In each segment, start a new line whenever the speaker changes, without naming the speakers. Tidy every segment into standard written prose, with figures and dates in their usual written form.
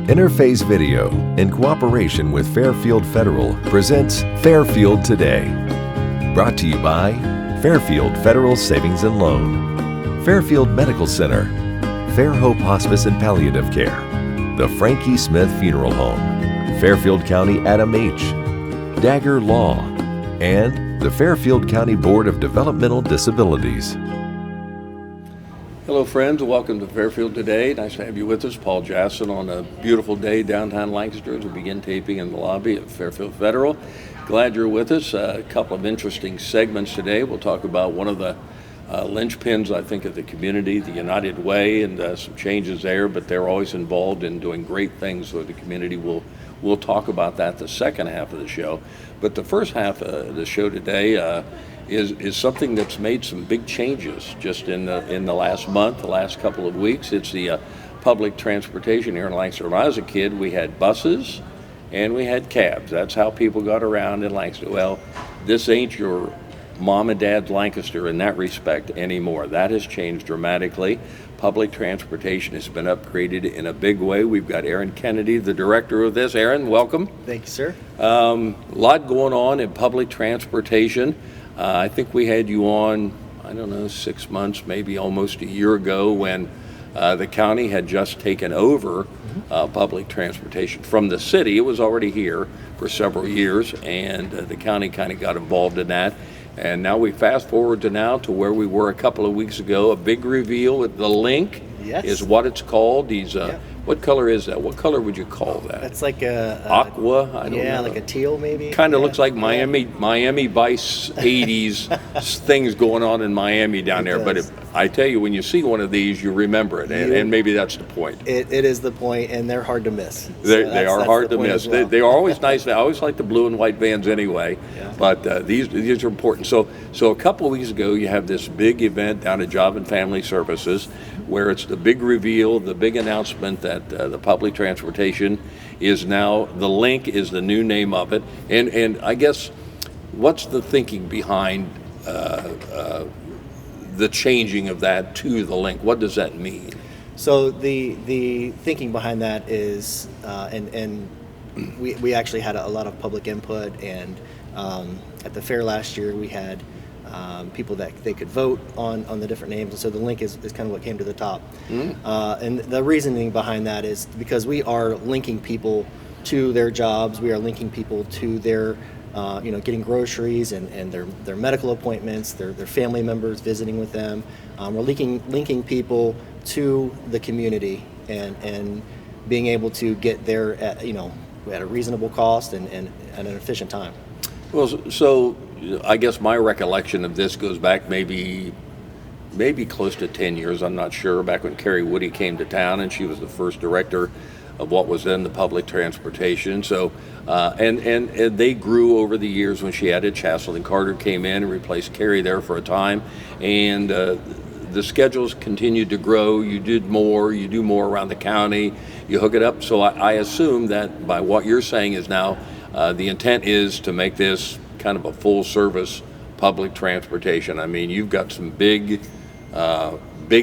Interface Video, in cooperation with Fairfield Federal, presents Fairfield Today. Brought to you by Fairfield Federal Savings and Loan, Fairfield Medical Center, Fair Hope Hospice and Palliative Care, the Frankie Smith Funeral Home, Fairfield County Adam H., Dagger Law, and the Fairfield County Board of Developmental Disabilities.
Hello friends, welcome to Fairfield Today. Nice to have you with us. Paul Jasson on a beautiful day downtown Lancaster as we begin taping in the lobby of Fairfield Federal. Glad you're with us. A couple of interesting segments today. We'll talk about one of the linchpins, I think, of the community, the United Way, and some changes there, but they're always involved in doing great things for the community. We'll talk about that the second half of the show. But the first half of the show today is something that's made some big changes just in the last month, the last couple of weeks. It's the public transportation here in Lancaster. When I was a kid, we had buses and we had cabs. That's how people got around in Lancaster. Well, this ain't your mom and dad's Lancaster in that respect anymore. That has changed dramatically. Public transportation has been upgraded in a big way. We've got Aaron Kennedy, the director of this. Aaron, welcome.
Thank you, sir.
A lot going on in public transportation. I think we had you on, 6 months, maybe almost a year ago when the county had just taken over public transportation from the city. It was already here for several years, and the county kind of got involved in that. And now we fast forward to where we were a couple of weeks ago. A big reveal with the link is what it's called. What color is that? What color would you call that?
It's like a
aqua. I don't know.
Yeah, like a teal maybe.
Kind of looks like Miami Vice 80s things going on in Miami down there. But I tell you, when you see one of these, you remember it, and maybe that's the point.
It is the point, and they're hard to miss.
They are hard to miss. Well. They are always nice. I always like the blue and white vans anyway.
Yeah.
But these are important. So a couple of weeks ago, you have this big event down at Job and Family Services, where it's the big reveal, the big announcement that the public transportation is now, the link is the new name of it. And I guess, what's the thinking behind the changing of that to the link? What does that mean?
So the thinking behind that is, and we actually had a lot of public input, and at the fair last year we had people that they could vote on the different names, and so the link is kind of what came to the top. And the reasoning behind that is because we are linking people to their jobs, we are linking people to their getting groceries and their medical appointments, their family members visiting with them. We're linking people to the community and being able to get there at a reasonable cost and at an efficient time.
Well, so I guess my recollection of this goes back maybe close to 10 years. I'm not sure. Back when Carrie Woody came to town, and she was the first director of what was then the public transportation. So, and they grew over the years when she added Chastity Carter came in and replaced Carrie there for a time, and the schedules continued to grow. You do more around the county. You hook it up. So I assume that by what you're saying is now the intent is to make this kind of a full service public transportation. I mean, you've got some big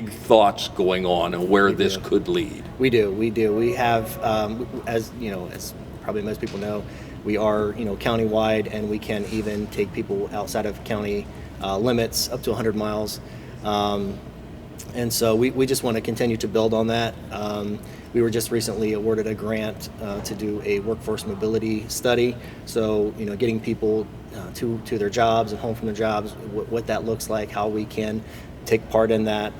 thoughts going on and where this could lead.
We do. We have, as probably most people know, we are countywide, and we can even take people outside of county limits up to 100 miles. And so we just want to continue to build on that. We were just recently awarded a grant to do a workforce mobility study. So, getting people to their jobs and home from their jobs, what that looks like, how we can take part in that.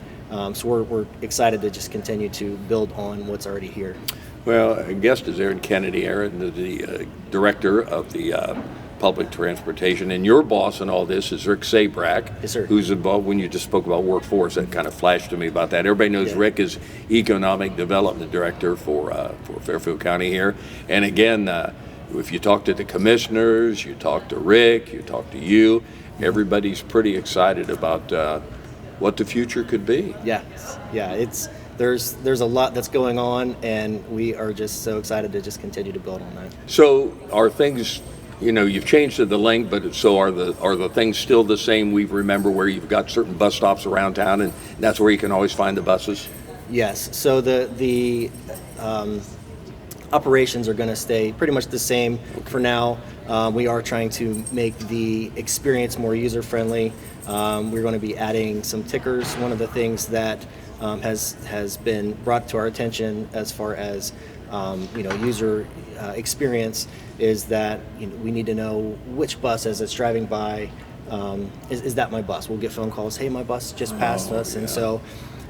So we're excited to just continue to build on what's already here.
Well, our guest is Aaron Kennedy. Aaron, the director of the public transportation, and your boss in all this is Rick Sabrak,
yes, sir,
who's involved. When you just spoke about workforce, that kind of flashed to me about that. Everybody knows Rick is economic development director for Fairfield County here. And again, if you talk to the commissioners, you talk to Rick, you talk to you, everybody's pretty excited about what the future could be.
Yeah, there's a lot that's going on, and we are just so excited to just continue to build on that.
So are things, you've changed to the link, but so are the things still the same? We remember where you've got certain bus stops around town, and that's where you can always find the buses?
Yes. So the operations are going to stay pretty much the same for now. We are trying to make the experience more user-friendly. We're going to be adding some tickers. One of the things that has been brought to our attention as far as user experience is that we need to know which bus as it's driving by, is that my bus? We'll get phone calls, hey, my bus just passed us. And so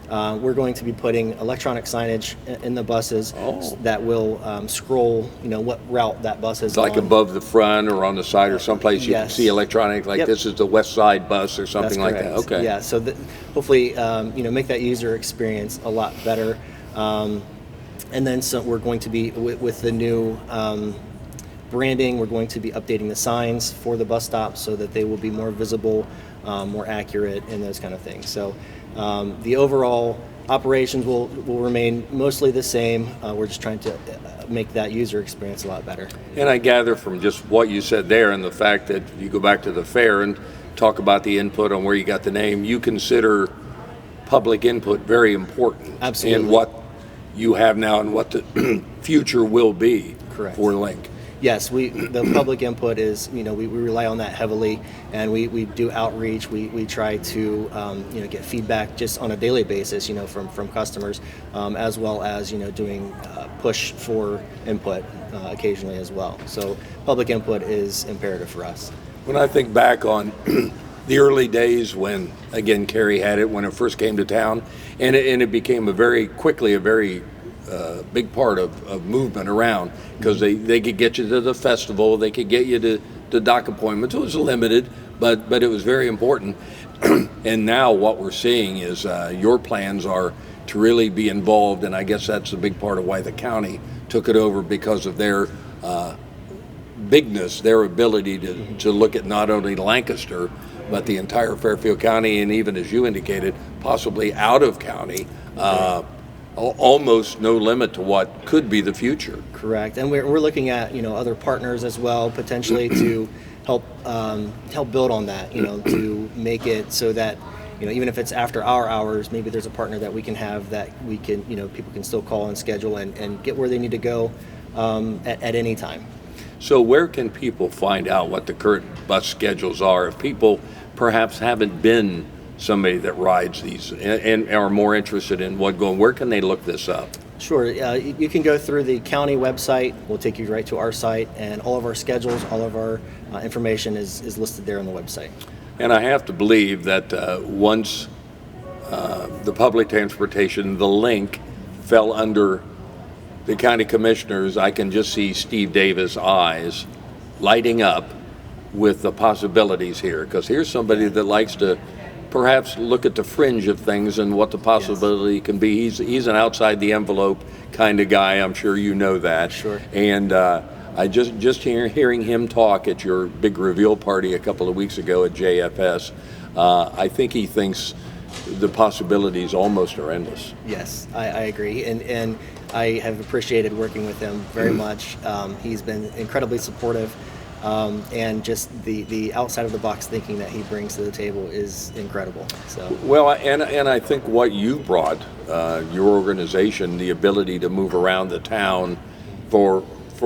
we're going to be putting electronic signage in the buses that will scroll, what route that bus is
Like
on.
above the front or on the side or someplace you can
Yes.
see electronic, like
Yep.
this is the west side bus or something
That's
like that.
correct.
Okay.
Yeah, so hopefully, make that user experience a lot better. And then we're going to be, with the new branding, we're going to be updating the signs for the bus stops so that they will be more visible, more accurate, and those kind of things. So the overall operations will remain mostly the same. We're just trying to make that user experience a lot better.
And I gather from just what you said there and the fact that you go back to the fair and talk about the input on where you got the name, you consider public input very important.
Absolutely.
In what you have now and what the future will be.
Correct.
For Link.
Yes, the public input is, we rely on that heavily, and we do outreach. We try to, get feedback just on a daily basis, from customers, as well as, doing push for input occasionally as well. So public input is imperative for us.
When I think back on the early days when, again, Kerry had it when it first came to town, and it became a very big part of movement around, because they could get you to the festival, they could get you to dock appointments. It was limited, but it was very important. And now what we're seeing is your plans are to really be involved, and I guess that's a big part of why the county took it over, because of their bigness, their ability to look at not only Lancaster, but the entire Fairfield County, and even, as you indicated, possibly out of county. Almost no limit to what could be the future.
Correct, and we're looking at other partners as well, potentially to help build on that. To make it so that even if it's after our hours, maybe there's a partner that we can have that we can people can still call and schedule and get where they need to go at any time.
So where can people find out what the current bus schedules are if people perhaps haven't been somebody that rides these and are more interested in what going? Where can they look this up?
Sure. You can go through the county website. We'll take you right to our site, and all of our schedules, all of our information is listed there on the website.
And I have to believe that once the public transportation, the Link, fell under the county commissioners, I can just see Steve Davis' eyes lighting up with the possibilities here, because here's somebody that likes to perhaps look at the fringe of things and what the possibility can be. He's an outside the envelope kind of guy. I'm sure you know that.
Sure.
And I just hearing him talk at your big reveal party a couple of weeks ago at JFS, I think he thinks the possibilities almost are endless.
Yes, I agree, and I have appreciated working with him very much. He's been incredibly supportive. And just the outside of the box thinking that he brings to the table is incredible. So
well, and I think what you brought, your organization, the ability to move around the town for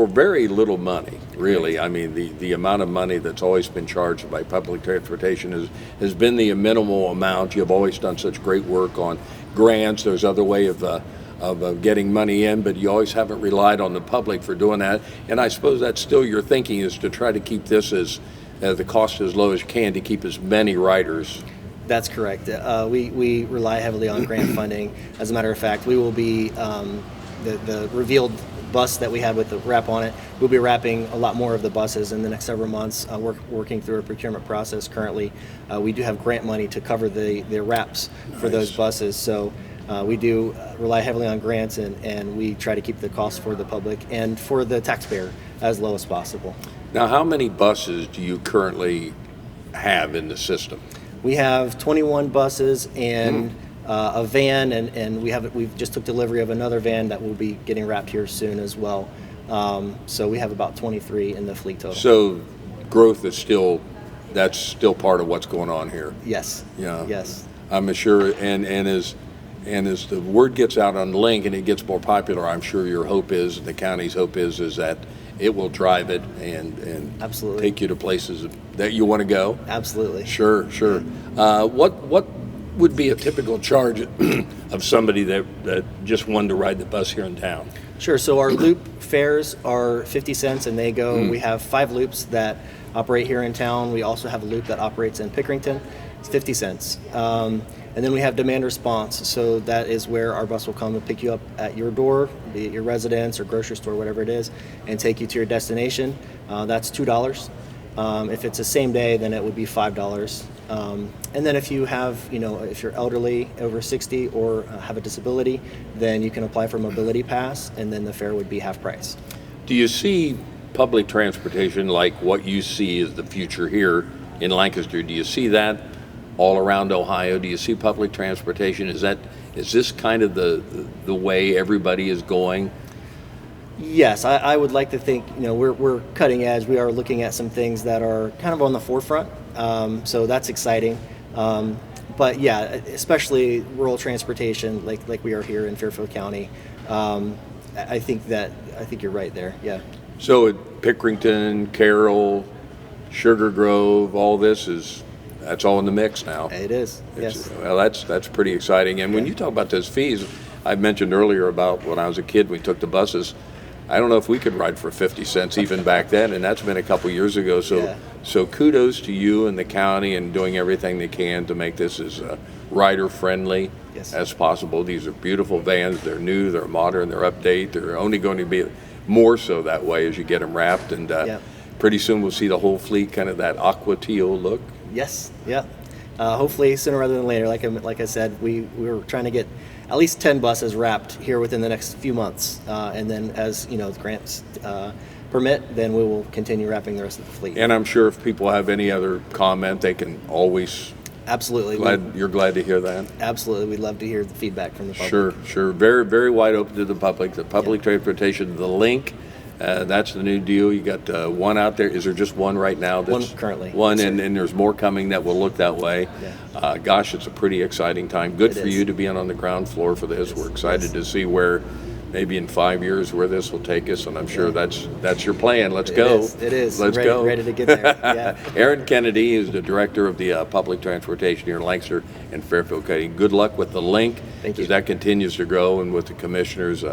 very little money, really. I mean, the amount of money that's always been charged by public transportation has been the minimal amount. You've always done such great work on grants. There's other way of getting money in, but you always haven't relied on the public for doing that. And I suppose that's still your thinking, is to try to keep this as the cost as low as you can to keep as many riders.
That's correct. We rely heavily on grant funding. As a matter of fact, we will be the revealed bus that we had with the wrap on it. We'll be wrapping a lot more of the buses in the next several months. We're working through a procurement process currently. We do have grant money to cover the wraps for those buses. So we do rely heavily on grants, and we try to keep the cost for the public and for the taxpayer as low as possible.
Now, how many buses do you currently have in the system?
We have 21 buses and a van, and we've just took delivery of another van that will be getting wrapped here soon as well. So we have about 23 in the fleet total.
So growth is still part of what's going on here.
Yes.
Yeah.
Yes.
I'm sure, and And as the word gets out on Link and it gets more popular, I'm sure your hope is, the county's hope is that it will drive it and
Absolutely.
take you to places that you want to go.
Absolutely.
Sure. What would be a typical charge of somebody that just wanted to ride the bus here in town?
Sure. So our loop fares are 50 cents, and they go. We have 5 loops that operate here in town. We also have a loop that operates in Pickerington. It's 50 cents. And then we have demand response. So that is where our bus will come and pick you up at your door, be it your residence or grocery store, whatever it is, and take you to your destination. That's $2. If it's the same day, then it would be $5. And then if you have, if you're elderly, over 60, or have a disability, then you can apply for a mobility pass, and then the fare would be half price.
Do you see public transportation like what you see as the future here in Lancaster? Do you see that all around Ohio? Do you see public transportation? Is this kind of the way everybody is going?
Yes, I would like to think, we're cutting edge. We are looking at some things that are kind of on the forefront. So that's exciting. But yeah, especially rural transportation, like we are here in Fairfield County. I think you're right there. Yeah.
So at Pickerington, Carroll, Sugar Grove, all this that's all in the mix now.
It is. Yes.
Well, that's pretty exciting. And when you talk about those fees, I mentioned earlier about when I was a kid, we took the buses. I don't know if we could ride for 50 cents even back then, and that's been a couple years ago. So kudos to you and the county and doing everything they can to make this as rider friendly as possible. These are beautiful vans. They're new, they're modern, they're update. They're only going to be more so that way as you get them wrapped. And pretty soon we'll see the whole fleet kind of that aqua teal look.
Yes. Yeah. Hopefully sooner rather than later. Like I said, we were trying to get at least 10 buses wrapped here within the next few months, and then as grants permit, then we will continue wrapping the rest of the fleet.
And I'm sure if people have any other comment, they can always.
Absolutely.
You're glad to hear that?
Absolutely. We'd love to hear the feedback from the public.
Sure. Very, very wide open to the public. The public transportation, the Link, that's the new deal. You got one out there. Is there just one right now?
One currently.
One, and there's more coming that will look that way.
Yeah.
Gosh, it's a pretty exciting time. Good for you to be on the ground floor for this. We're excited to see where, maybe in 5 years, where this will take us, and I'm sure that's your plan. Let's go.
It is.
Let's go.
Ready to get there. Yeah.
Aaron Kennedy is the director of the public transportation here in Lancaster and Fairfield County. Good luck with the Link.
Thank you.
As that continues to grow, and with the commissioners,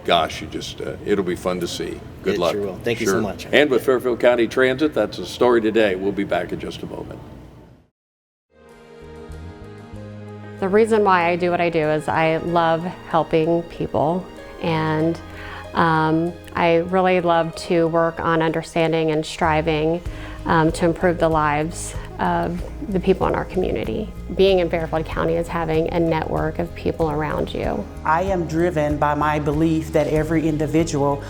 gosh, it'll be fun to see. Good luck.
Sure will. Thank you so much.
And with Fairfield County Transit, that's the story today. We'll be back in just a moment.
The reason why I do what I do is I love helping people, and I really love to work on understanding and striving to improve the lives of the people in our community. Being in Fairfield County is having a network of people around you.
I am driven by my belief that every individual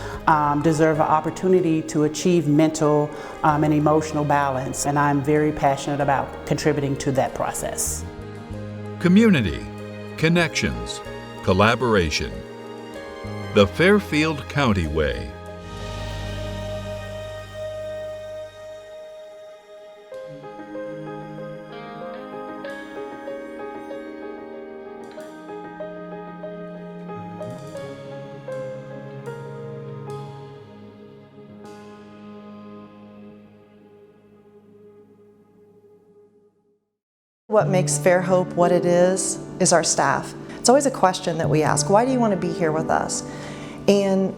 deserves an opportunity to achieve mental and emotional balance, and I'm very passionate about contributing to that process.
Community, connections, collaboration. The Fairfield County Way.
What makes Fairhope what it is our staff. It's always a question that we ask, why do you want to be here with us? And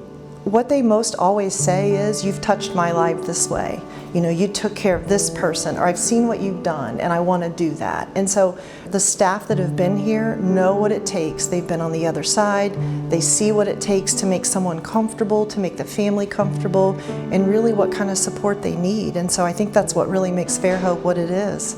what they most always say is, you've touched my life this way. You took care of this person, or I've seen what you've done and I want to do that. And so the staff that have been here know what it takes. They've been on the other side. They see what it takes to make someone comfortable, to make the family comfortable, and really what kind of support they need. And so I think that's what really makes Fairhope what it is.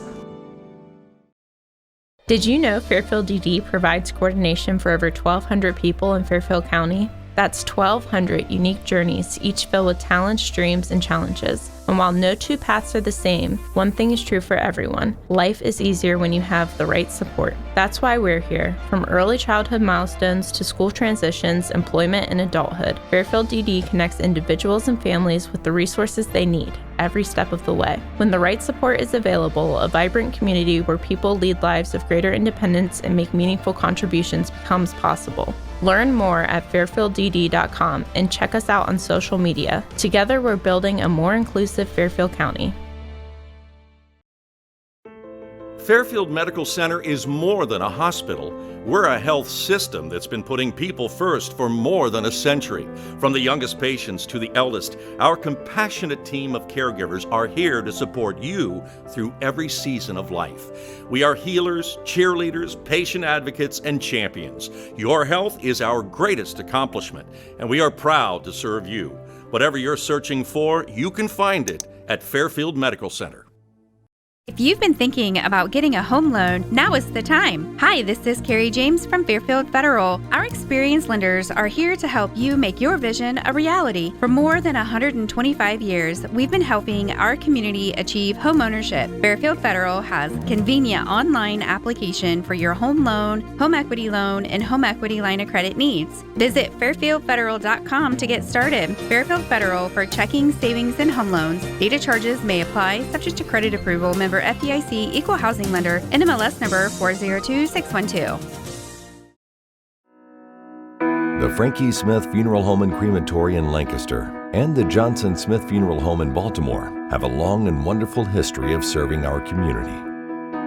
Did you know Fairfield DD provides coordination for over 1,200 people in Fairfield County? That's 1,200 unique journeys, each filled with talents, dreams, and challenges. And while no two paths are the same, one thing is true for everyone. Life is easier when you have the right support. That's why we're here. From early childhood milestones to school transitions, employment, and adulthood, Fairfield DD connects individuals and families with the resources they need. every step of the way. When the right support is available, a vibrant community where people lead lives of greater independence and make meaningful contributions becomes possible. Learn more at fairfielddd.com and check us out on social media. Together, we're building a more inclusive Fairfield County.
Fairfield Medical Center is more than a hospital. We're a health system that's been putting people first for more than a century. From the youngest patients to the eldest, our compassionate team of caregivers are here to support you through every season of life. We are healers, cheerleaders, patient advocates, and champions. Your health is our greatest accomplishment, and we are proud to serve you. Whatever you're searching for, you can find it at Fairfield Medical Center.
If you've been thinking about getting a home loan, now is the time. Hi, this is Carrie James from Fairfield Federal. Our experienced lenders are here to help you make your vision a reality. For more than 125 years, we've been helping our community achieve home ownership. Fairfield Federal has convenient online application for your home loan, home equity loan, and home equity line of credit needs. Visit fairfieldfederal.com to get started. Fairfield Federal for checking, savings, and home loans. Data charges may apply, subject to credit approval. Member FDIC, Equal Housing Lender, NMLS number 402612.
The Frankie Smith Funeral Home and Crematory in Lancaster and the Johnson Smith Funeral Home in Baltimore have a long and wonderful history of serving our community.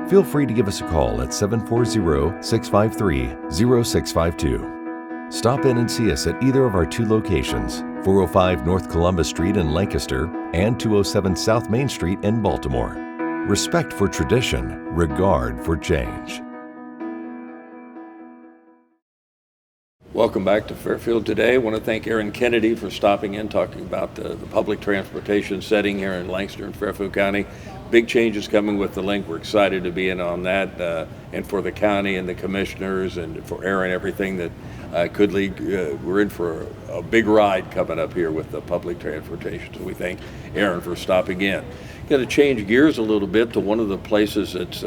Feel free to give us a call at 740-653-0652. Stop in and see us at either of our two locations, 405 North Columbus Street in Lancaster and 207 South Main Street in Baltimore. Respect for tradition, regard for change.
Welcome back to Fairfield Today. I want to thank Aaron Kennedy for stopping in, talking about the public transportation setting here in Lancaster and Fairfield County. Big changes coming with the link. We're excited to be in on that, and for the county and the commissioners and for Aaron, everything that could lead. We're in for a big ride coming up here with the public transportation. So we thank Aaron for stopping in. Got to change gears a little bit to one of the places that's,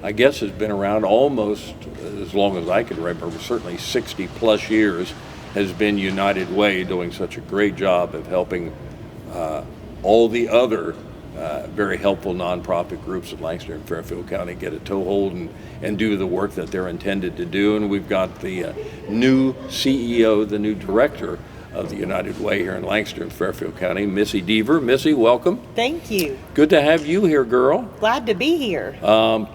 I guess, has been around almost as long as I can remember, certainly 60 plus years, has been United Way, doing such a great job of helping all the other very helpful nonprofit groups in Lancaster and Fairfield County get a toehold and do the work that they're intended to do. And we've got the new CEO, the new director of the United Way here in Lancaster and Fairfield County, Missy Dever. Missy, welcome.
Thank you.
Good to have you here, girl.
Glad to be here.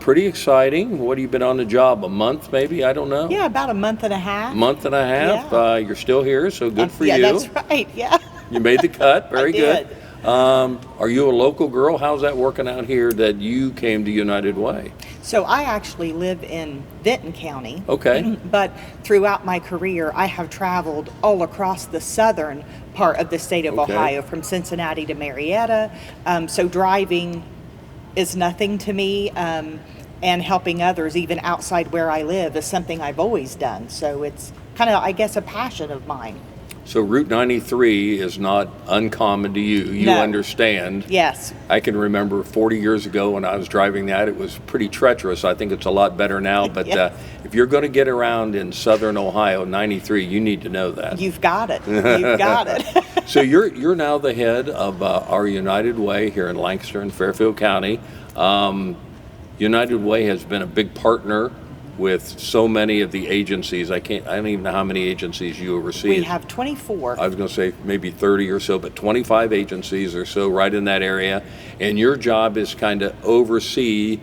Pretty exciting. What have you been on the job? A month, maybe? I don't know.
Yeah, about a month and a half.
Month and a half. Yeah. You're still here, so good for you.
Yeah, that's right. Yeah.
You made the cut. Very good.
Did.
Are you a local girl? How's that working out here that you came to United Way?
So I actually live in Benton County.
Okay.
But throughout my career, I have traveled all across the southern part of the state of Ohio, from Cincinnati to Marietta. So driving is nothing to me, and helping others, even outside where I live, is something I've always done. So it's kind of, I guess, a passion of mine.
So Route 93 is not uncommon to you. You understand.
Yes.
I can remember 40 years ago when I was driving that, it was pretty treacherous. I think it's a lot better now. But if you're going to get around in southern Ohio, 93, you need to know that.
You've got it. You've got it.
So you're now the head of our United Way here in Lancaster and Fairfield County. United Way has been a big partner with so many of the agencies. I don't even know how many agencies you oversee.
We have 24.
I was going to say maybe 30 or so, but 25 agencies or so right in that area. And your job is kind of oversee,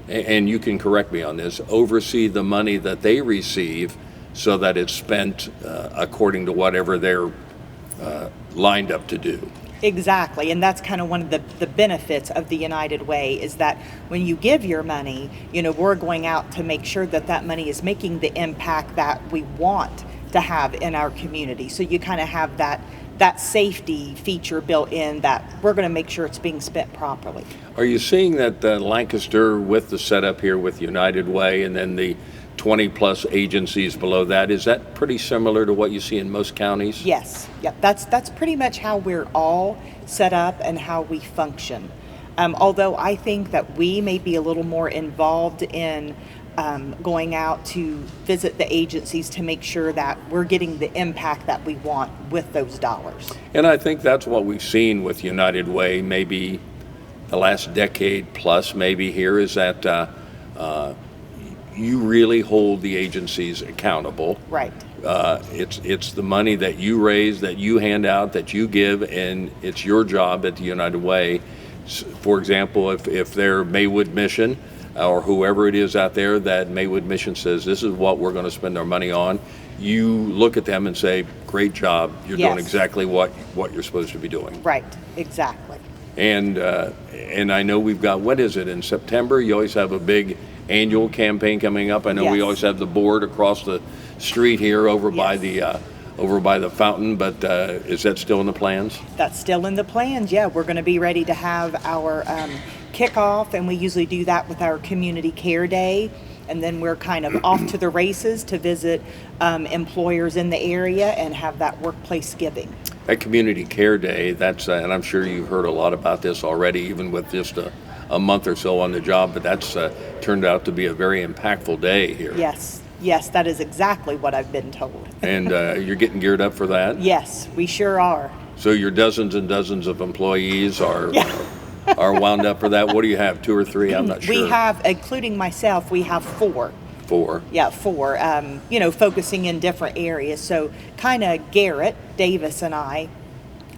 and you can correct me on this, oversee the money that they receive so that it's spent according to whatever they're lined up to do.
Exactly, and that's kind of one of the benefits of the United Way, is that when you give your money, we're going out to make sure that that money is making the impact that we want to have in our community. So you kind of have that safety feature built in, that we're going to make sure it's being spent properly.
Are you seeing that Lancaster, with the setup here with United Way and then the 20 plus agencies below that, is that pretty similar to what you see in most counties?
Yes. Yep. That's pretty much how we're all set up and how we function. Although I think that we may be a little more involved in going out to visit the agencies to make sure that we're getting the impact that we want with those dollars.
And I think that's what we've seen with United Way, maybe the last decade plus, maybe here, is that you really hold the agencies accountable.
Right.
It's the money that you raise, that you hand out, that you give, and it's your job at the United Way. For example, if they're Maywood Mission, or whoever it is out there that Maywood Mission says, this is what we're going to spend our money on, you look at them and say, great job, you're doing exactly what you're supposed to be doing.
Right, exactly.
And I know we've got, what is it, in September? You always have a big annual campaign coming up. I know we always have the board across the street here over by the fountain, but is that still in the plans?
That's still in the plans, yeah. We're going to be ready to have our kickoff, and we usually do that with our Community Care Day, and then we're kind of off to the races to visit employers in the area and have that workplace giving.
At Community Care Day, that's, and I'm sure you've heard a lot about this already, even with just a month or so on the job, but that's turned out to be a very impactful day here.
Yes, that is exactly what I've been told.
And you're getting geared up for that?
Yes, we sure are.
So your dozens and dozens of employees are wound up for that. What do you have, 2 or 3? I'm not sure.
We have, including myself, we have 4.
4?
Yeah, 4, focusing in different areas. So kind of Garrett Davis and I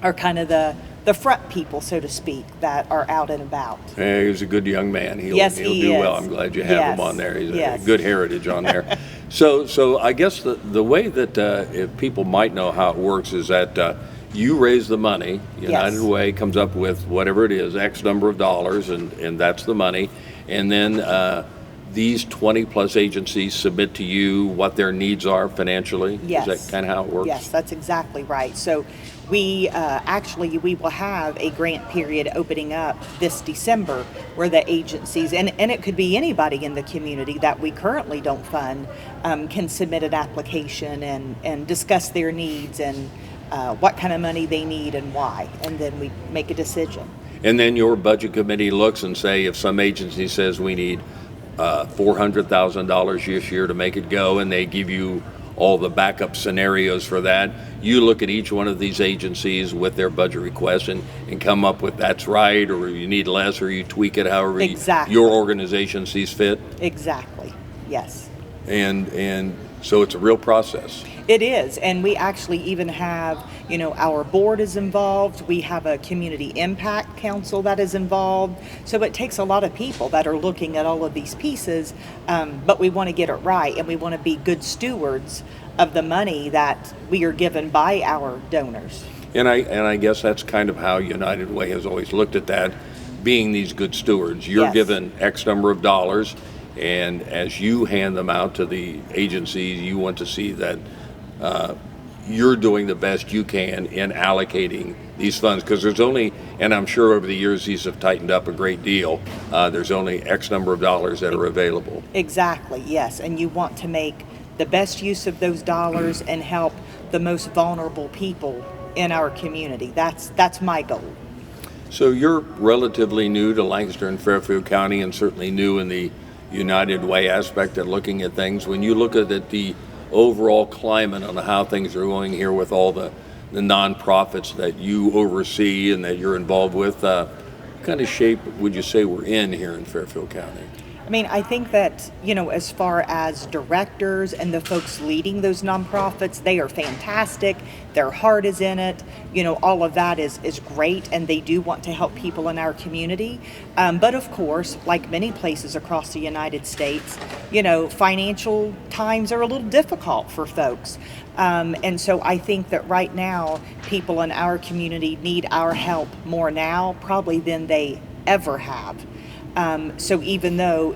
are kind of the front people, so to speak, that are out and about.
Hey, he's a good young man. He'll
he
do
is.
well. I'm glad you have him on there. He's a good heritage on there. So I guess the way that if people might know how it works is that you raise the money. United Way comes up with whatever it is, X number of dollars, and that's the money. And then these 20 plus agencies submit to you what their needs are financially?
Yes.
Is that kind of how it works?
Yes, that's exactly right. So we we will have a grant period opening up this December where the agencies, and it could be anybody in the community that we currently don't fund, can submit an application and discuss their needs and what kind of money they need and why, and then we make a decision.
And then your budget committee looks and say, if some agency says we need $400,000 this year to make it go, and they give you all the backup scenarios for that, you look at each one of these agencies with their budget request and come up with that's right, or you need less, or you tweak it however your organization sees fit.
Exactly, yes.
And so it's a real process.
It is, and we actually even have, our board is involved. We have a community impact council that is involved. So it takes a lot of people that are looking at all of these pieces, but we want to get it right, and we want to be good stewards of the money that we are given by our donors.
And I guess that's kind of how United Way has always looked at that, being these good stewards. You're given X number of dollars, and as you hand them out to the agencies, you want to see that you're doing the best you can in allocating these funds, because there's only, and I'm sure over the years these have tightened up a great deal, there's only X number of dollars that are available.
Exactly, yes, and you want to make the best use of those dollars and help the most vulnerable people in our community. That's my goal.
So you're relatively new to Lancaster and Fairfield County, and certainly new in the United Way aspect of looking at things. When you look at the overall climate on how things are going here with all the nonprofits that you oversee and that you're involved with, what kind of shape would you say we're in here in Fairfield County?
I mean, I think that, as far as directors and the folks leading those nonprofits, they are fantastic. Their heart is in it. All of that is great, and they do want to help people in our community. But of course, like many places across the United States, financial times are a little difficult for folks. And so I think that right now, people in our community need our help more now, probably than they ever have. So even though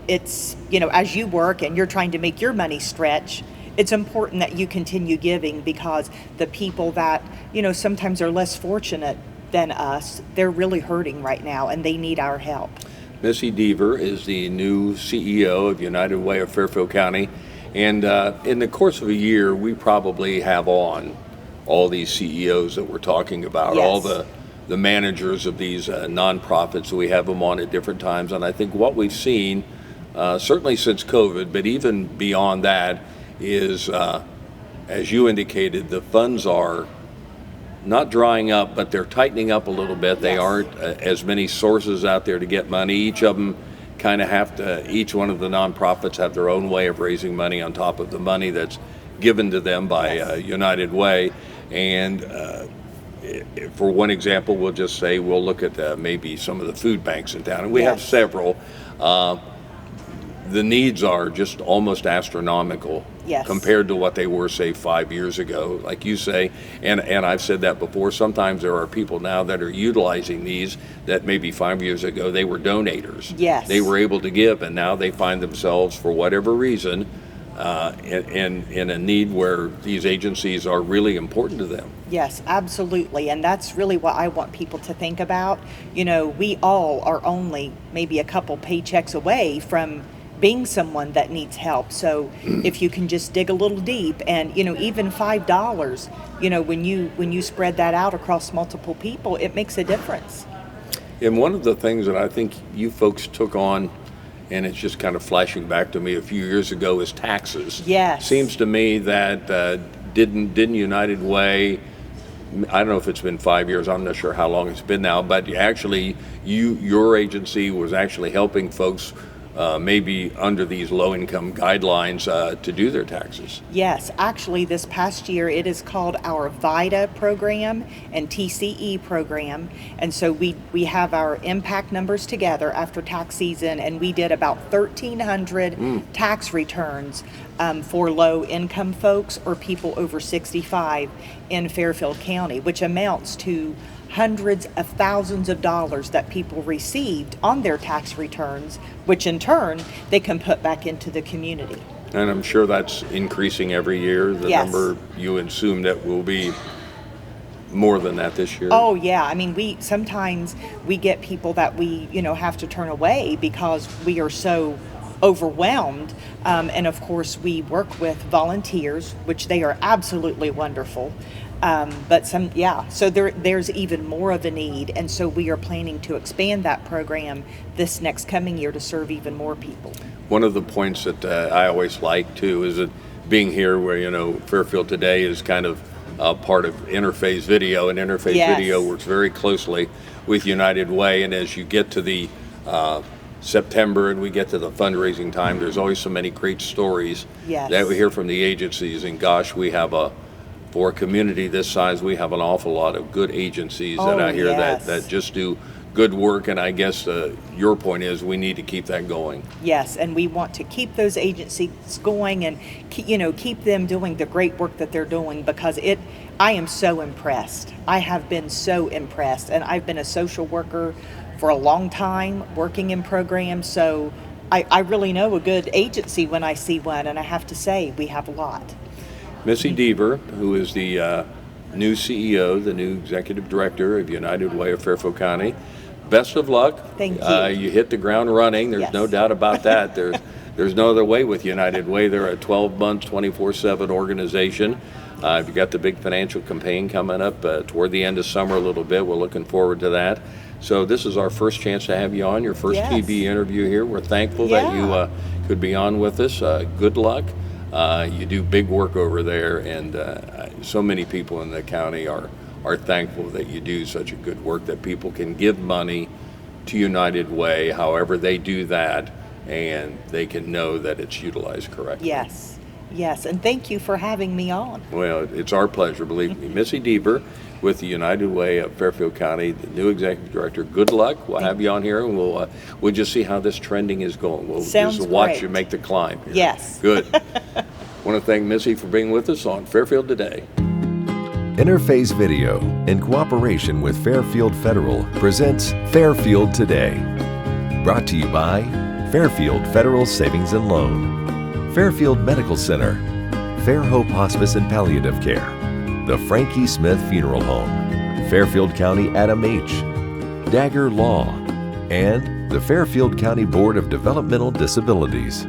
it's, as you work and you're trying to make your money stretch, it's important that you continue giving, because the people that, sometimes are less fortunate than us, they're really hurting right now and they need our help.
Missy Dever is the new CEO of United Way of Fairfield County. And in the course of a year, we probably have on all these CEOs that we're talking about, all the managers of these nonprofits. We have them on at different times, and I think what we've seen certainly since COVID, but even beyond that, is, as you indicated, the funds are not drying up, but they're tightening up a little bit. They aren't as many sources out there to get money. Each of them kind of have to, each one of the nonprofits have their own way of raising money on top of the money that's given to them by United Way. And for one example, we'll just say we'll look at maybe some of the food banks in town, and we have several. The needs are just almost astronomical compared to what they were, say, 5 years ago, like you say. And I've said that before. Sometimes there are people now that are utilizing these that maybe 5 years ago they were donators.
Yes.
They were able to give, and now they find themselves, for whatever reason, in a need where these agencies are really important to them.
Yes, absolutely. And that's really what I want people to think about. You know, we all are only maybe a couple paychecks away from being someone that needs help. So if you can just dig a little deep, and you know, even $5, you know, when you spread that out across multiple people, it makes a difference.
And one of the things that I think you folks took on, and it's just kind of flashing back to me a few years ago, is taxes.
Yes.
Seems to me that didn't United Way, I don't know if it's been 5 years, I'm not sure how long it's been now, but actually your agency was actually helping folks maybe under these low-income guidelines to do their taxes.
Yes, actually this past year it is called our VITA program and TCE program, and so we have our impact numbers together after tax season, and we did about 1,300 tax returns for low-income folks or people over 65 in Fairfield County, which amounts to hundreds of thousands of dollars that people received on their tax returns, which in turn they can put back into the community.
And I'm sure that's increasing every year. The number, you assume that will be more than that this year?
Oh yeah, I mean, sometimes we get people that we, you know, have to turn away because we are so overwhelmed. And of course we work with volunteers, which they are absolutely wonderful. But so there's even more of a need, and so we are planning to expand that program this next coming year to serve even more people.
One of the points that I always like too is that being here where, you know, Fairfield Today is kind of part of Interface Video, and Interface Video works very closely with United Way, and as you get to the September and we get to the fundraising time, there's always so many great stories that we hear from the agencies, and gosh, we have for a community this size, we have an awful lot of good agencies that I hear that just do good work, and I guess your point is we need to keep that going.
Yes, and we want to keep those agencies going and keep them doing the great work that they're doing, because I am so impressed. I have been so impressed, and I've been a social worker for a long time working in programs, so I really know a good agency when I see one, and I have to say we have a lot.
Missy Dever, who is the new CEO, the new executive director of United Way of Fairfield County, best of luck.
Thank you.
You hit the ground running. There's no doubt about that. There's no other way with United Way. They're a 12-month, 24/7 organization. You've got the big financial campaign coming up toward the end of summer a little bit. We're looking forward to that. So this is our first chance to have you on, your first TV interview here. We're thankful that you could be on with us. Good luck. You do big work over there, and so many people in the county are thankful that you do such a good work, that people can give money to United Way, however they do that, and they can know that it's utilized correctly.
Yes, and thank you for having me on.
Well, it's our pleasure, believe me. Missy Dever with the United Way of Fairfield County, the new executive director. Good luck. We'll have you on here, and we'll just see how this trending is going. We'll
Sounds
just watch
great.
you make the climb here.
Yes.
Good. I want to thank Missy for being with us on Fairfield Today.
Interface Video, in cooperation with Fairfield Federal, presents Fairfield Today. Brought to you by Fairfield Federal Savings and Loan, Fairfield Medical Center, Fair Hope Hospice and Palliative Care, the Frankie Smith Funeral Home, Fairfield County Adam H., Dagger Law, and the Fairfield County Board of Developmental Disabilities.